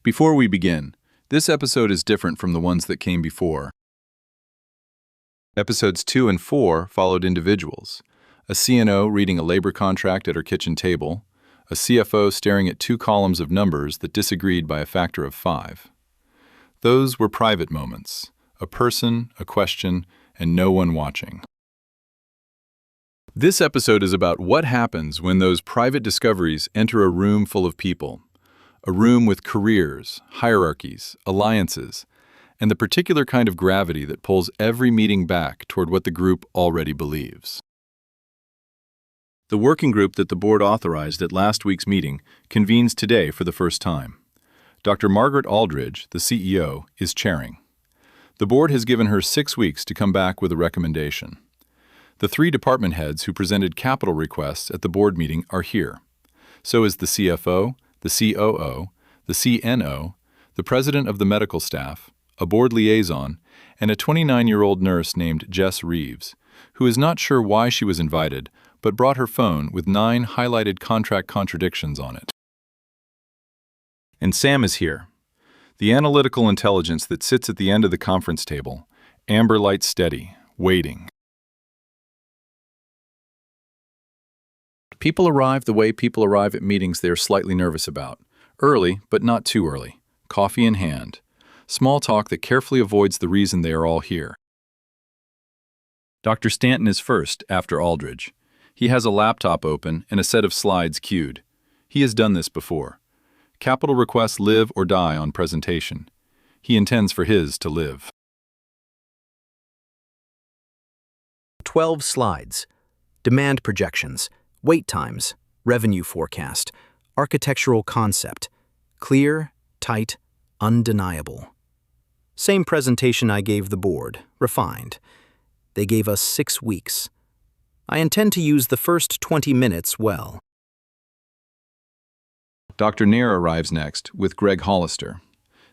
Before we begin, this episode is different from the ones that came before. Episodes 2 and 4 followed individuals, a CNO reading a labor contract at her kitchen table, a CFO staring at 2 columns of numbers that disagreed by a factor of 5. Those were private moments, a person, a question, and no one watching. This episode is about what happens when those private discoveries enter a room full of people, a room with careers, hierarchies, alliances, and the particular kind of gravity that pulls every meeting back toward what the group already believes. The working group that the board authorized at last week's meeting convenes today for the first time. Dr. Margaret Aldridge, the CEO, is chairing. The board has given her 6 weeks to come back with a recommendation. The 3 department heads who presented capital requests at the board meeting are here. So is the CFO, the COO, the CNO, the president of the medical staff, a board liaison, and a 29-year-old nurse named Jess Reeves, who is not sure why she was invited, but brought her phone with 9 highlighted contract contradictions on it. And Sam is here. The analytical intelligence that sits at the end of the conference table, amber light steady, waiting. People arrive the way people arrive at meetings they are slightly nervous about. Early, but not too early. Coffee in hand. Small talk that carefully avoids the reason they are all here. Dr. Stanton is first, after Aldridge. He has a laptop open and a set of slides queued. He has done this before. Capital requests live or die on presentation. He intends for his to live. 12 slides. Demand projections. Wait times, revenue forecast, architectural concept, clear, tight, undeniable. Same presentation I gave the board, refined. They gave us 6 weeks. I intend to use the first 20 minutes well. Dr. Nair arrives next with Greg Hollister.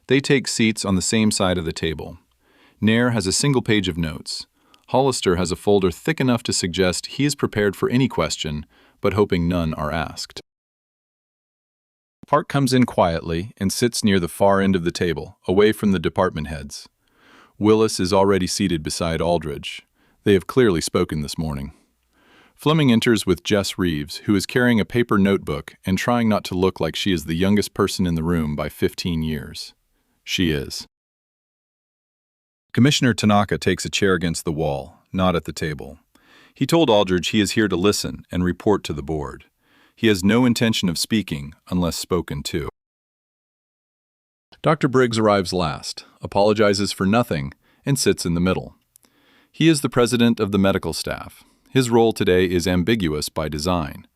They take seats on the same side of the table. Nair has a single page of notes. Hollister has a folder thick enough to suggest he is prepared for any question, but hoping none are asked. Park comes in quietly and sits near the far end of the table, away from the department heads. Willis is already seated beside Aldridge. They have clearly spoken this morning. Fleming enters with Jess Reeves, who is carrying a paper notebook and trying not to look like she is the youngest person in the room by 15 years. She is. Commissioner Tanaka takes a chair against the wall, not at the table. He told Aldridge he is here to listen and report to the board. He has no intention of speaking unless spoken to. Dr. Briggs arrives last, apologizes for nothing, and sits in the middle. He is the president of the medical staff. His role today is ambiguous by design.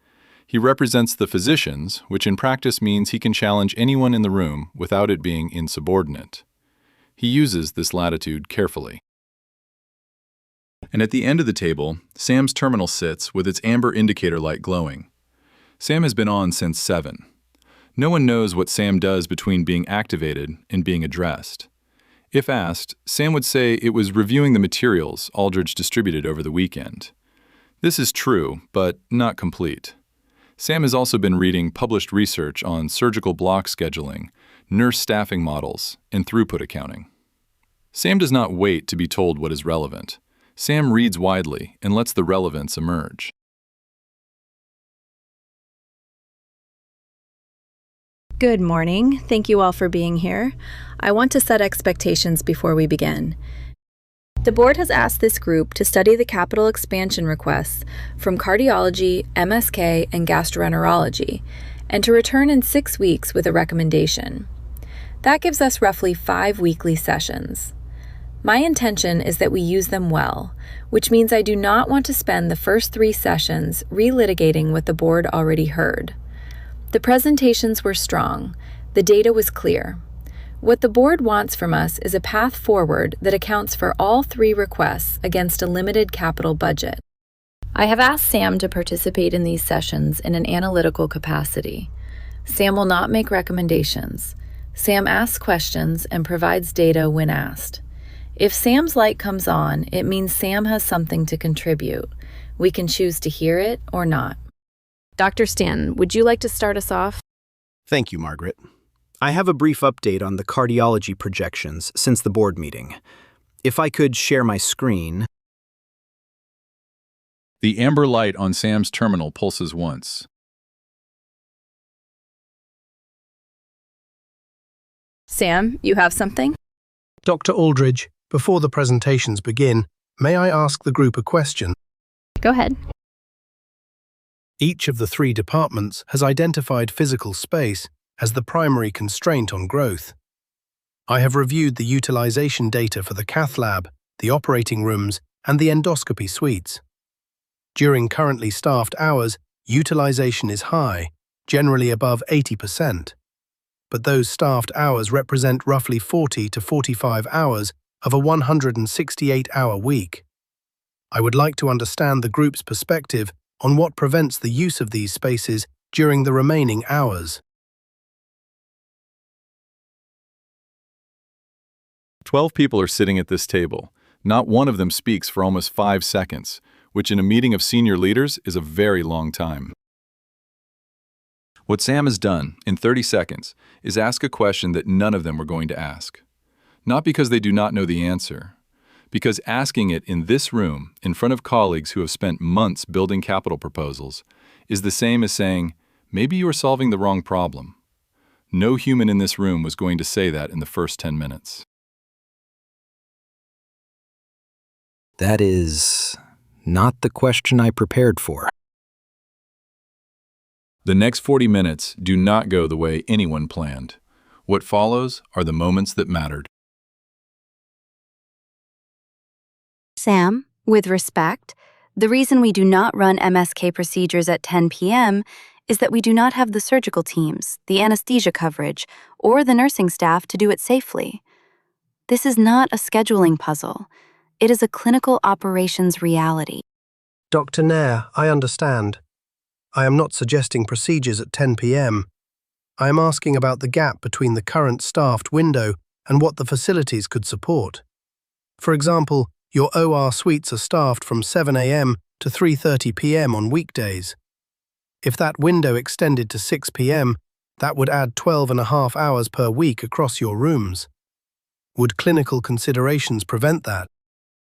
He represents the physicians, which in practice means he can challenge anyone in the room without it being insubordinate. He uses this latitude carefully. And at the end of the table, Sam's terminal sits with its amber indicator light glowing. Sam has been on since 7. No one knows what Sam does between being activated and being addressed. If asked, Sam would say it was reviewing the materials Aldridge distributed over the weekend. This is true, but not complete. Sam has also been reading published research on surgical block scheduling, nurse staffing models, and throughput accounting. Sam does not wait to be told what is relevant. Sam reads widely and lets the relevance emerge. Good morning. Thank you all for being here. I want to set expectations before we begin. The board has asked this group to study the capital expansion requests from Cardiology, MSK, and Gastroenterology, and to return in 6 weeks with a recommendation. That gives us roughly 5 weekly sessions. My intention is that we use them well, which means I do not want to spend the first 3 sessions relitigating what the board already heard. The presentations were strong. The data was clear. What the board wants from us is a path forward that accounts for all 3 requests against a limited capital budget. I have asked Sam to participate in these sessions in an analytical capacity. Sam will not make recommendations. Sam asks questions and provides data when asked. If Sam's light comes on, it means Sam has something to contribute. We can choose to hear it or not. Dr. Stanton, would you like to start us off? Thank you, Margaret. I have a brief update on the cardiology projections since the board meeting. If I could share my screen. The amber light on Sam's terminal pulses once. Sam, you have something? Dr. Aldridge, before the presentations begin, may I ask the group a question? Go ahead. Each of the 3 departments has identified physical space as the primary constraint on growth. I have reviewed the utilization data for the cath lab, the operating rooms, and the endoscopy suites. During currently staffed hours, utilization is high, generally above 80%. But those staffed hours represent roughly 40 to 45 hours of a 168-hour week. I would like to understand the group's perspective on what prevents the use of these spaces during the remaining hours. 12 people are sitting at this table. Not one of them speaks for almost 5 seconds, which in a meeting of senior leaders is a very long time. What Sam has done, in 30 seconds, is ask a question that none of them were going to ask. Not because they do not know the answer, because asking it in this room, in front of colleagues who have spent months building capital proposals, is the same as saying, maybe you are solving the wrong problem. No human in this room was going to say that in the first 10 minutes. That is not the question I prepared for. The next 40 minutes do not go the way anyone planned. What follows are the moments that mattered. Sam, with respect, the reason we do not run MSK procedures at 10 p.m. is that we do not have the surgical teams, the anesthesia coverage, or the nursing staff to do it safely. This is not a scheduling puzzle. It is a clinical operations reality. Dr. Nair, I understand. I am not suggesting procedures at 10 p.m. I am asking about the gap between the current staffed window and what the facilities could support. For example, your OR suites are staffed from 7 a.m. to 3:30 p.m. on weekdays. If that window extended to 6 p.m., that would add 12.5 hours per week across your rooms. Would clinical considerations prevent that?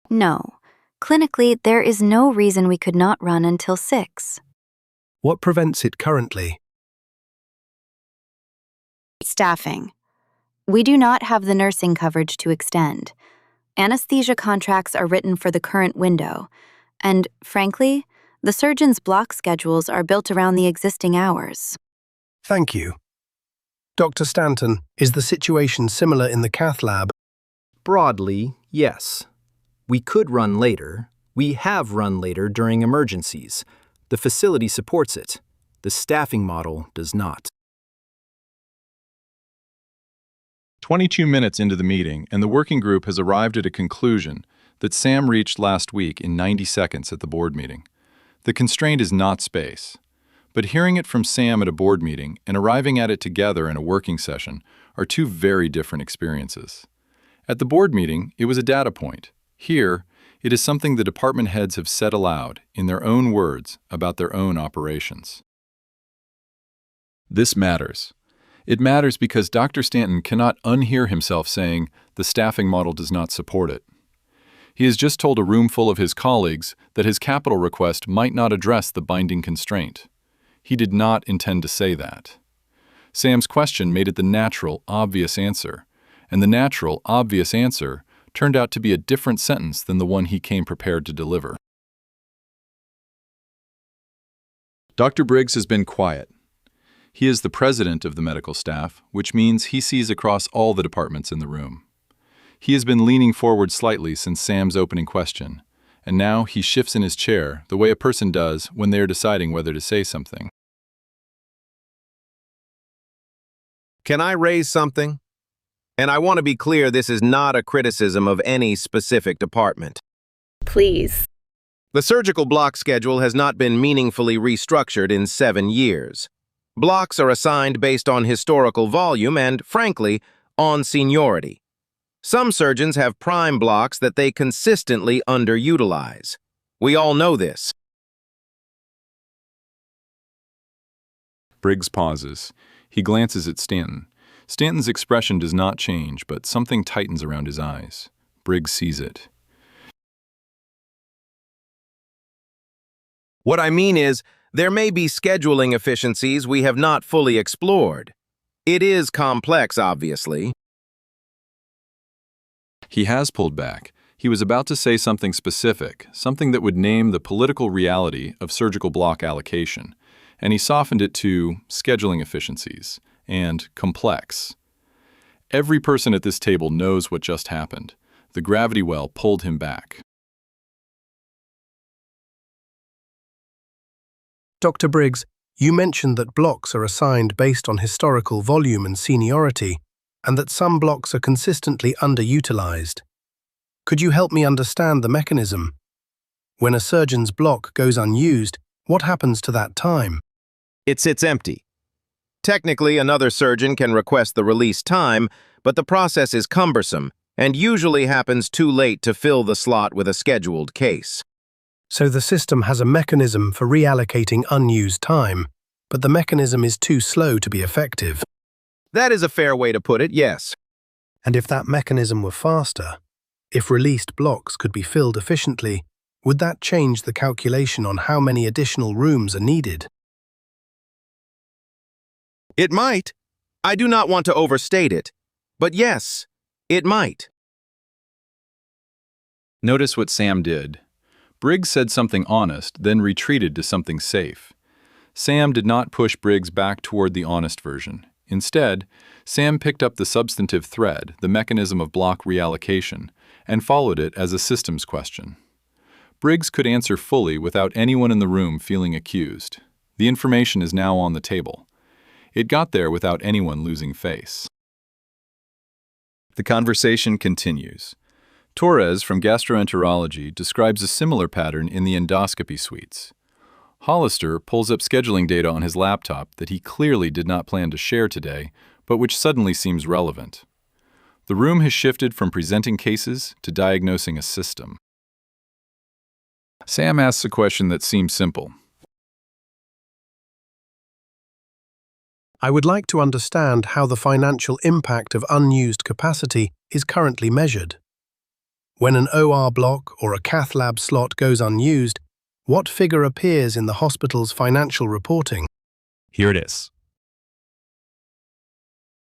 No. Clinically, there is no reason we could not run until 6. What prevents it currently? Staffing. We do not have the nursing coverage to extend. Anesthesia contracts are written for the current window, and, frankly, the surgeons' block schedules are built around the existing hours. Thank you. Dr. Stanton, is the situation similar in the cath lab? Broadly, yes. We could run later. We have run later during emergencies. The facility supports it. The staffing model does not. 22 minutes into the meeting, and the working group has arrived at a conclusion that Sam reached last week in 90 seconds at the board meeting. The constraint is not space. But hearing it from Sam at a board meeting and arriving at it together in a working session are 2 very different experiences. At the board meeting, it was a data point. Here, it is something the department heads have said aloud, in their own words, about their own operations. This matters. It matters because Dr. Stanton cannot unhear himself saying the staffing model does not support it. He has just told a room full of his colleagues that his capital request might not address the binding constraint. He did not intend to say that. Sam's question made it the natural, obvious answer, and the natural, obvious answer turned out to be a different sentence than the one he came prepared to deliver. Dr. Briggs has been quiet. He is the president of the medical staff, which means he sees across all the departments in the room. He has been leaning forward slightly since Sam's opening question, and now he shifts in his chair the way a person does when they are deciding whether to say something. Can I raise something? And I want to be clear, this is not a criticism of any specific department. Please. The surgical block schedule has not been meaningfully restructured in 7 years. Blocks are assigned based on historical volume and, frankly, on seniority. Some surgeons have prime blocks that they consistently underutilize. We all know this. Briggs pauses. He glances at Stanton. Stanton's expression does not change, but something tightens around his eyes. Briggs sees it. What I mean is, there may be scheduling efficiencies we have not fully explored. It is complex, obviously. He has pulled back. He was about to say something specific, something that would name the political reality of surgical block allocation, and he softened it to scheduling efficiencies and complex. Every person at this table knows what just happened. The gravity well pulled him back. Dr. Briggs, you mentioned that blocks are assigned based on historical volume and seniority, and that some blocks are consistently underutilized. Could you help me understand the mechanism? When a surgeon's block goes unused, what happens to that time? It sits empty. Technically, another surgeon can request the release time, but the process is cumbersome and usually happens too late to fill the slot with a scheduled case. So the system has a mechanism for reallocating unused time, but the mechanism is too slow to be effective. That is a fair way to put it, yes. And if that mechanism were faster, if released blocks could be filled efficiently, would that change the calculation on how many additional rooms are needed? It might. I do not want to overstate it, but yes, it might. Notice what Sam did. Briggs said something honest, then retreated to something safe. Sam did not push Briggs back toward the honest version. Instead, Sam picked up the substantive thread, the mechanism of block reallocation, and followed it as a systems question. Briggs could answer fully without anyone in the room feeling accused. The information is now on the table. It got there without anyone losing face. The conversation continues. Torres from Gastroenterology describes a similar pattern in the endoscopy suites. Hollister pulls up scheduling data on his laptop that he clearly did not plan to share today, but which suddenly seems relevant. The room has shifted from presenting cases to diagnosing a system. Sam asks a question that seems simple. I would like to understand how the financial impact of unused capacity is currently measured. When an OR block or a cath lab slot goes unused, what figure appears in the hospital's financial reporting? Here it is.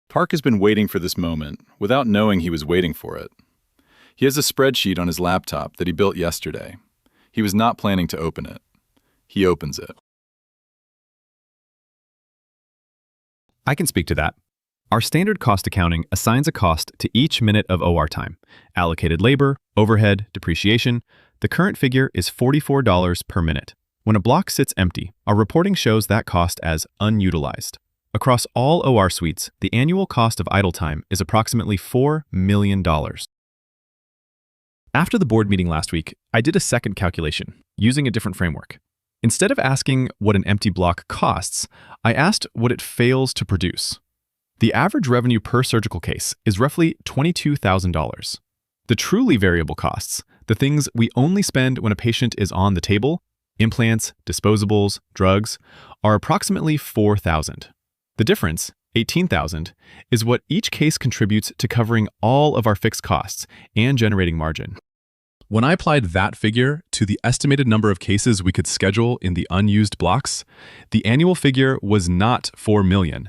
Park has been waiting for this moment without knowing he was waiting for it. He has a spreadsheet on his laptop that he built yesterday. He was not planning to open it. He opens it. I can speak to that. Our standard cost accounting assigns a cost to each minute of OR time, allocated labor, overhead, depreciation. The current figure is $44 per minute. When a block sits empty, our reporting shows that cost as unutilized. Across all OR suites, the annual cost of idle time is approximately $4 million. After the board meeting last week, I did a second calculation, using a different framework. Instead of asking what an empty block costs, I asked what it fails to produce. The average revenue per surgical case is roughly $22,000. The truly variable costs, the things we only spend when a patient is on the table, implants, disposables, drugs, are approximately $4,000. The difference, $18,000, is what each case contributes to covering all of our fixed costs and generating margin. When I applied that figure to the estimated number of cases we could schedule in the unused blocks, the annual figure was not $4 million.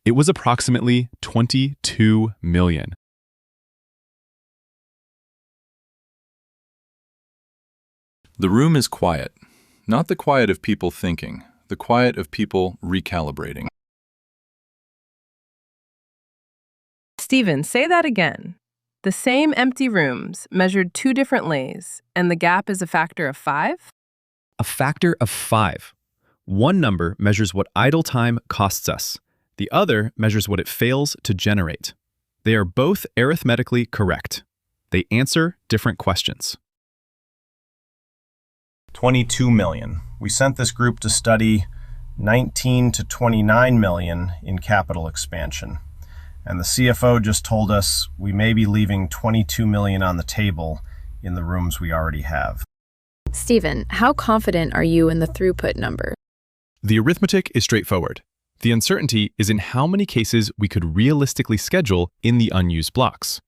It was approximately $22 million. The room is quiet, not the quiet of people thinking, the quiet of people recalibrating. Stephen, say that again. The same empty rooms measured two different lays, and the gap is a factor of 5? A factor of 5. One number measures what idle time costs us. The other measures what it fails to generate. They are both arithmetically correct. They answer different questions. 22 million. We sent this group to study 19 to 29 million in capital expansion. And the CFO just told us we may be leaving 22 million on the table in the rooms we already have. Stephen, how confident are you in the throughput number? The arithmetic is straightforward. The uncertainty is in how many cases we could realistically schedule in the unused blocks.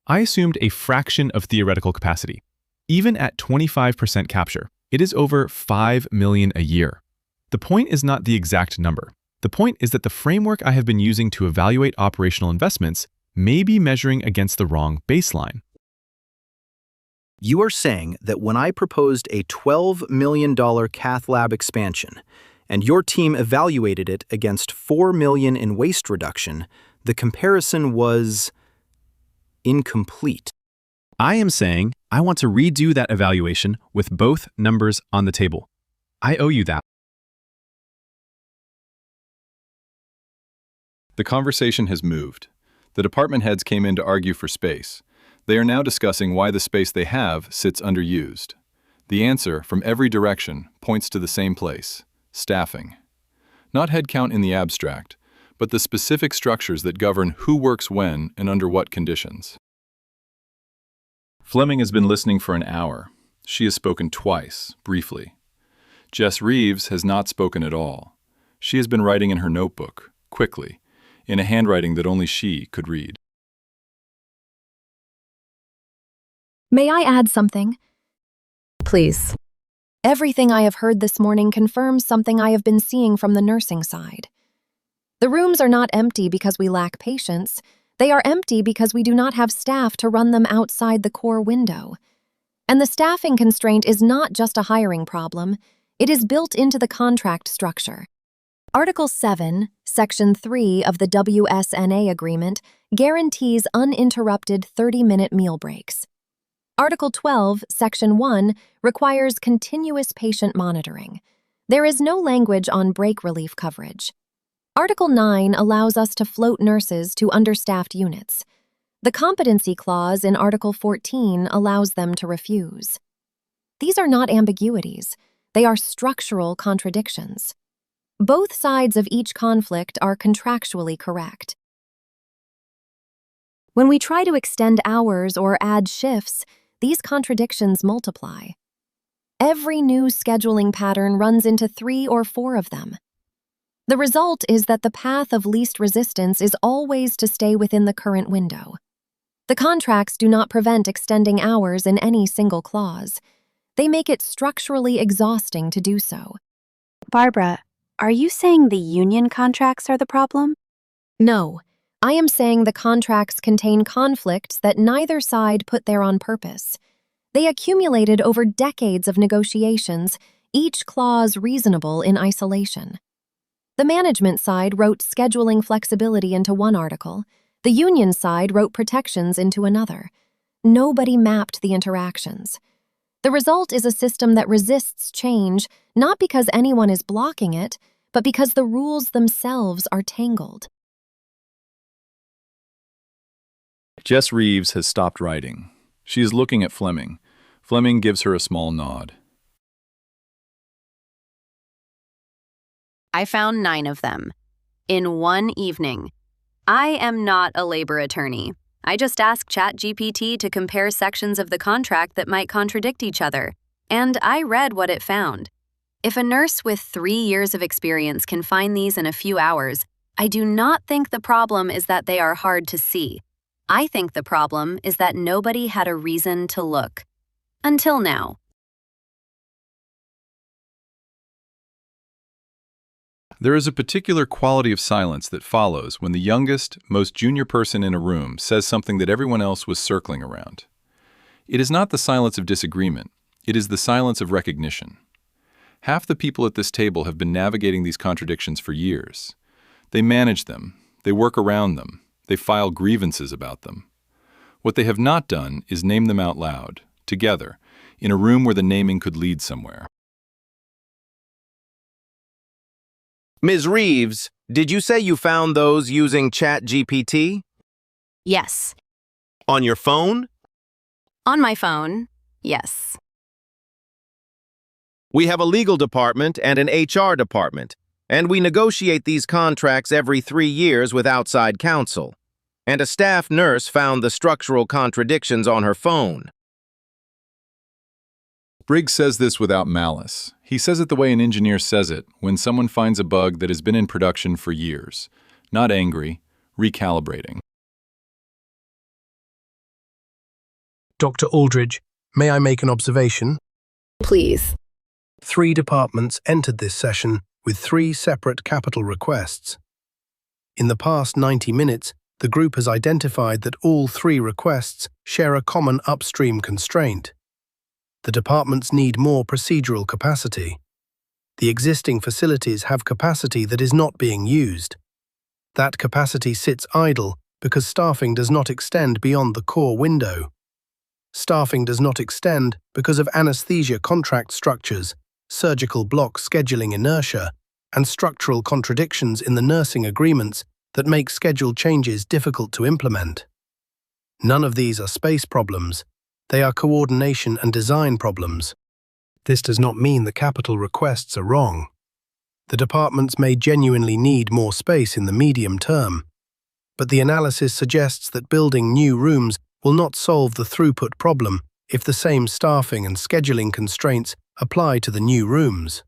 I assumed a fraction of theoretical capacity. Even at 25% capture, it is over 5 million a year. The point is not the exact number. The point is that the framework I have been using to evaluate operational investments may be measuring against the wrong baseline. You are saying that when I proposed a $12 million cath lab expansion, and your team evaluated it against $4 million in waste reduction, the comparison was incomplete. I am saying I want to redo that evaluation with both numbers on the table. I owe you that. The conversation has moved. The department heads came in to argue for space. They are now discussing why the space they have sits underused. The answer, from every direction, points to the same place: staffing. Not headcount in the abstract, but the specific structures that govern who works when and under what conditions. Fleming has been listening for an hour. She has spoken twice, briefly. Jess Reeves has not spoken at all. She has been writing in her notebook, quickly, in a handwriting that only she could read. May I add something? Please. Everything I have heard this morning confirms something I have been seeing from the nursing side. The rooms are not empty because we lack patients. They are empty because we do not have staff to run them outside the core window. And the staffing constraint is not just a hiring problem. It is built into the contract structure. Article 7, Section 3 of the WSNA agreement guarantees uninterrupted 30-minute meal breaks. Article 12, Section 1 requires continuous patient monitoring. There is no language on break relief coverage. Article 9 allows us to float nurses to understaffed units. The competency clause in Article 14 allows them to refuse. These are not ambiguities. They are structural contradictions. Both sides of each conflict are contractually correct. When we try to extend hours or add shifts, these contradictions multiply. Every new scheduling pattern runs into 3 or 4 of them. The result is that the path of least resistance is always to stay within the current window. The contracts do not prevent extending hours in any single clause. They make it structurally exhausting to do so. Barbara, are you saying the union contracts are the problem? No, I am saying the contracts contain conflicts that neither side put there on purpose. They accumulated over decades of negotiations, each clause reasonable in isolation. The management side wrote scheduling flexibility into one article. The union side wrote protections into another. Nobody mapped the interactions. The result is a system that resists change, not because anyone is blocking it, but because the rules themselves are tangled. Jess Reeves has stopped writing. She is looking at Fleming. Fleming gives her a small nod. I found 9 of them. In one evening. I am not a labor attorney. I just asked ChatGPT to compare sections of the contract that might contradict each other, and I read what it found. If a nurse with 3 years of experience can find these in a few hours, I do not think the problem is that they are hard to see. I think the problem is that nobody had a reason to look. Until now. There is a particular quality of silence that follows when the youngest, most junior person in a room says something that everyone else was circling around. It is not the silence of disagreement, it is the silence of recognition. Half the people at this table have been navigating these contradictions for years. They manage them, they work around them, they file grievances about them. What they have not done is name them out loud, together, in a room where the naming could lead somewhere. Ms. Reeves, did you say you found those using ChatGPT? Yes. On your phone? On my phone, yes. We have a legal department and an HR department, and we negotiate these contracts every 3 years with outside counsel. And a staff nurse found the structural contradictions on her phone. Briggs says this without malice. He says it the way an engineer says it when someone finds a bug that has been in production for years. Not angry, recalibrating. Dr. Aldridge, may I make an observation? Please. 3 departments entered this session with 3 separate capital requests. In the past 90 minutes, the group has identified that all 3 requests share a common upstream constraint. The departments need more procedural capacity. The existing facilities have capacity that is not being used. That capacity sits idle because staffing does not extend beyond the core window. Staffing does not extend because of anesthesia contract structures, surgical block scheduling inertia, and structural contradictions in the nursing agreements that make schedule changes difficult to implement. None of these are space problems. They are coordination and design problems. This does not mean the capital requests are wrong. The departments may genuinely need more space in the medium term, but the analysis suggests that building new rooms will not solve the throughput problem if the same staffing and scheduling constraints apply to the new rooms.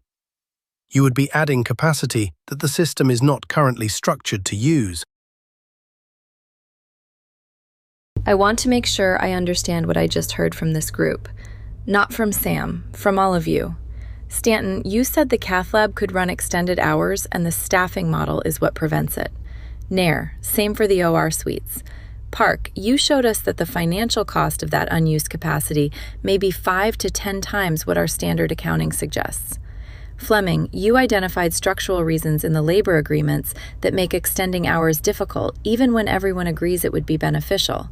You would be adding capacity that the system is not currently structured to use. I want to make sure I understand what I just heard from this group. Not from Sam, from all of you. Stanton, you said the cath lab could run extended hours and the staffing model is what prevents it. Nair, same for the OR suites. Park, you showed us that the financial cost of that unused capacity may be 5 to 10 times what our standard accounting suggests. Fleming, you identified structural reasons in the labor agreements that make extending hours difficult even when everyone agrees it would be beneficial.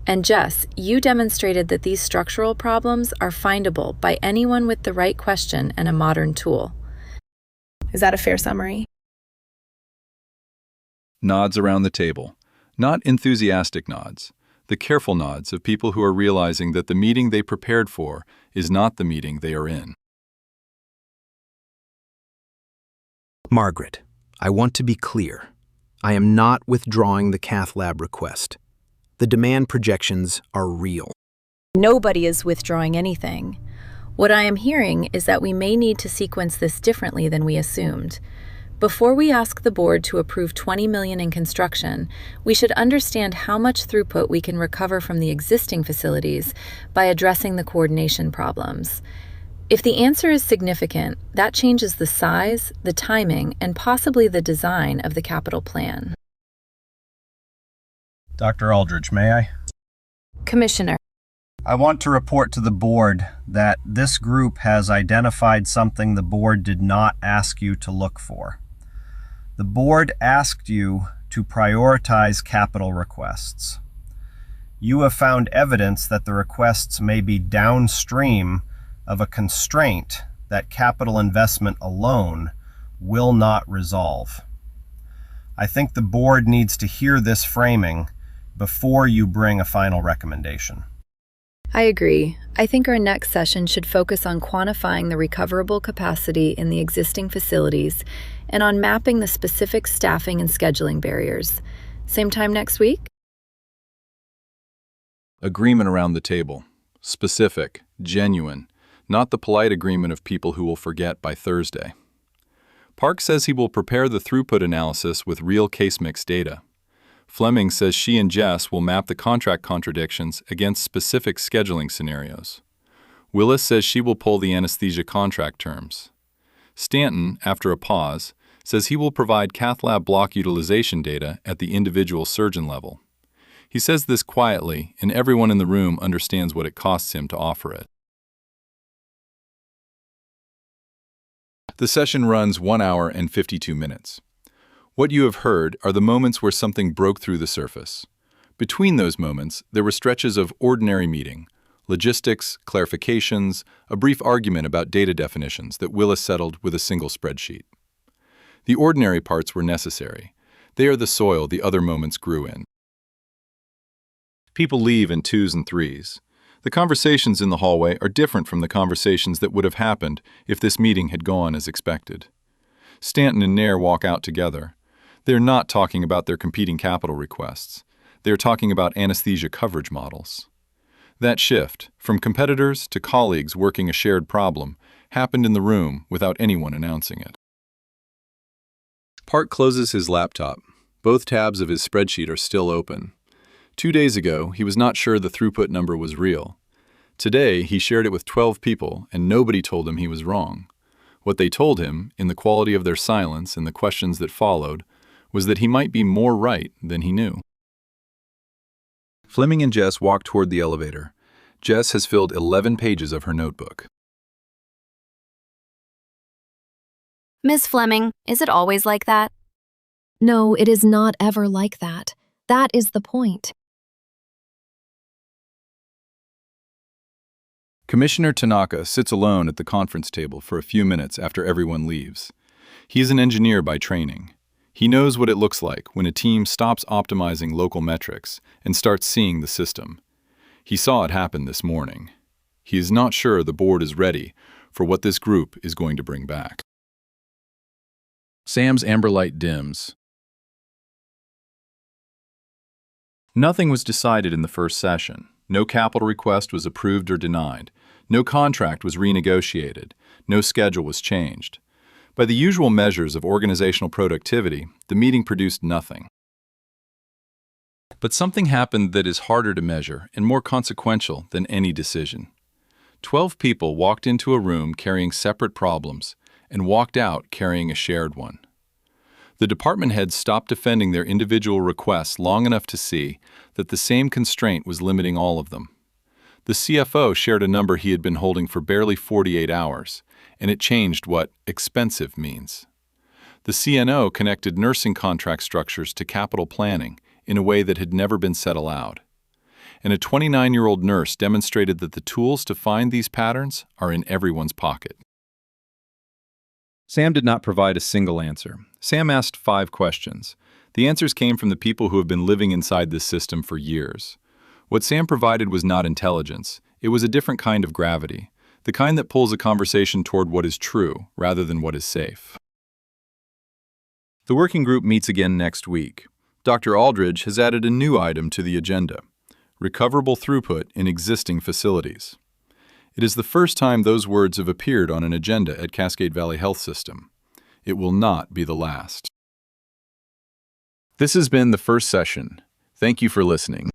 And Jess, you demonstrated that these structural problems are findable by anyone with the right question and a modern tool. Is that a fair summary? Nods around the table. Not enthusiastic nods. The careful nods of people who are realizing that the meeting they prepared for is not the meeting they are in. Margaret, I want to be clear. I am not withdrawing the cath lab request. The demand projections are real. Nobody is withdrawing anything. What I am hearing is that we may need to sequence this differently than we assumed. Before we ask the board to approve $20 million in construction, we should understand how much throughput we can recover from the existing facilities by addressing the coordination problems. If the answer is significant, that changes the size, the timing, and possibly the design of the capital plan. Dr. Aldridge, may I? Commissioner. I want to report to the board that this group has identified something the board did not ask you to look for. The board asked you to prioritize capital requests. You have found evidence that the requests may be downstream of a constraint that capital investment alone will not resolve. I think the board needs to hear this framing before you bring a final recommendation. I agree. I think our next session should focus on quantifying the recoverable capacity in the existing facilities and on mapping the specific staffing and scheduling barriers. Same time next week? Agreement around the table. Specific, genuine, not the polite agreement of people who will forget by Thursday. Park says he will prepare the throughput analysis with real case mix data. Fleming says she and Jess will map the contract contradictions against specific scheduling scenarios. Willis says she will pull the anesthesia contract terms. Stanton, after a pause, says he will provide cath lab block utilization data at the individual surgeon level. He says this quietly, and everyone in the room understands what it costs him to offer it. The session runs 1 hour and 52 minutes. What you have heard are the moments where something broke through the surface. Between those moments, there were stretches of ordinary meeting, logistics, clarifications, a brief argument about data definitions that Willis settled with a single spreadsheet. The ordinary parts were necessary. They are the soil the other moments grew in. People leave in 2s and 3s. The conversations in the hallway are different from the conversations that would have happened if this meeting had gone as expected. Stanton and Nair walk out together. They're not talking about their competing capital requests. They're talking about anesthesia coverage models. That shift, from competitors to colleagues working a shared problem, happened in the room without anyone announcing it. Park closes his laptop. Both tabs of his spreadsheet are still open. 2 days ago, he was not sure the throughput number was real. Today, he shared it with 12 people, and nobody told him he was wrong. What they told him, in the quality of their silence and the questions that followed, was that he might be more right than he knew. Fleming and Jess walk toward the elevator. Jess has filled 11 pages of her notebook. Ms. Fleming, is it always like that? No, it is not ever like that. That is the point. Commissioner Tanaka sits alone at the conference table for a few minutes after everyone leaves. He is an engineer by training. He knows what it looks like when a team stops optimizing local metrics and starts seeing the system. He saw it happen this morning. He is not sure the board is ready for what this group is going to bring back. Sam's amber light dims. Nothing was decided in the first session. No capital request was approved or denied. No contract was renegotiated. No schedule was changed. By the usual measures of organizational productivity, the meeting produced nothing. But something happened that is harder to measure and more consequential than any decision. 12 people walked into a room carrying separate problems and walked out carrying a shared one. The department heads stopped defending their individual requests long enough to see that the same constraint was limiting all of them. The CFO shared a number he had been holding for barely 48 hours, and it changed what expensive means. The CNO connected nursing contract structures to capital planning in a way that had never been said aloud. And a 29-year-old nurse demonstrated that the tools to find these patterns are in everyone's pocket. Sam did not provide a single answer. Sam asked 5 questions. The answers came from the people who have been living inside this system for years. What Sam provided was not intelligence. It was a different kind of gravity, the kind that pulls a conversation toward what is true rather than what is safe. The working group meets again next week. Dr. Aldridge has added a new item to the agenda: recoverable throughput in existing facilities. It is the first time those words have appeared on an agenda at Cascade Valley Health System. It will not be the last. This has been the first session. Thank you for listening.